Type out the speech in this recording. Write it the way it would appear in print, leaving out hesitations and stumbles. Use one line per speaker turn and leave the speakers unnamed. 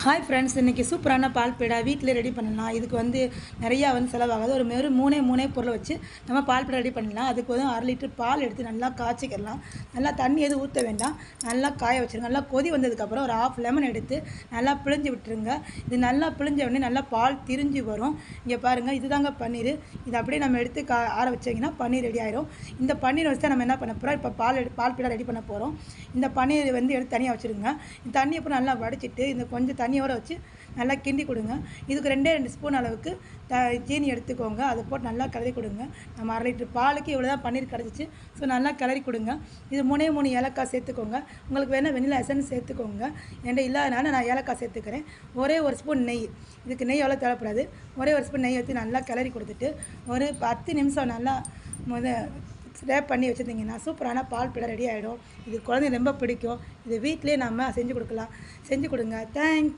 Hi friends, இன்றைக்கி சூப்பரான பால் பேடா வீட்டிலே ரெடி பண்ணலாம். இதுக்கு நிறையா செலவாகாது. ஒரு மூணே பொருளை வச்சு நம்ம பால் பேடா ரெடி பண்ணலாம். அதுக்கு 1/2 லிட்டர் பால் எடுத்து நல்லா காய்ச்சிக்கலாம். நல்லா தண்ணி எதுவும் ஊற்ற வேண்டாம். நல்லா காய வச்சுருங்க. நல்லா கொதி வந்ததுக்கப்புறம் ஒரு 1/2 லெமன் எடுத்து நல்லா பிழிஞ்சு விட்டுருங்க. இது நல்லா பிழிஞ்ச உடனே நல்லா பால் திரிஞ்சு வரும். இங்கே பாருங்கள், இதுதாங்க பன்னீர். இது அப்படியே நம்ம எடுத்து ஆற வச்சிங்கன்னா பன்னீர் ரெடி ஆயிடும். இந்த பன்னீர் வச்சு நம்ம என்ன பண்ண போகிறோம், இப்போ பால் பேடா ரெடி பண்ண போகிறோம். இந்த பன்னீர் எடுத்து தனியாக வச்சுருங்க. இந்த தண்ணி அப்புறம் நல்லா வடிச்சிட்டு இந்த கொஞ்சம் தண்ணியோடு வச்சு நல்லா கிண்டி கொடுங்க. இதுக்கு 2 ஸ்பூன் அளவுக்கு சீனி எடுத்துக்கோங்க. அதை போட்டு நல்லா கிளறி கொடுங்க. நம்ம 1/2 லிட்டர் பாலுக்கு இவ்வளோ தான் பன்னீர் கிடச்சிச்சு. ஸோ நல்லா கிளறி கொடுங்க. இது 3 ஏலக்காய் சேர்த்துக்கோங்க. உங்களுக்கு வேணால் வெண்ணிலா எசன்ஸ் சேர்த்துக்கோங்க. என்கிட்ட இல்லாதனால நான் ஏலக்காய் சேர்த்துக்கிறேன். ஒரே 1 ஸ்பூன் நெய். இதுக்கு நெய் எவ்வளோ தேவைப்படாது. ஒரே 1 ஸ்பூன் நெய் ஊற்றி நல்லா கிளறி கொடுத்துட்டு ஒரு 10 நிமிஷம் நல்லா ஸ்டேப் பண்ணி வச்சுருந்தீங்கன்னா சூப்பரான பால் பேடா ரெடி ஆகிடும். இது குழந்தைங்க ரொம்ப பிடிக்கும். இது வீட்டிலே நம்ம செஞ்சு கொடுக்கலாம். செஞ்சு கொடுங்க. தேங்க்யூ.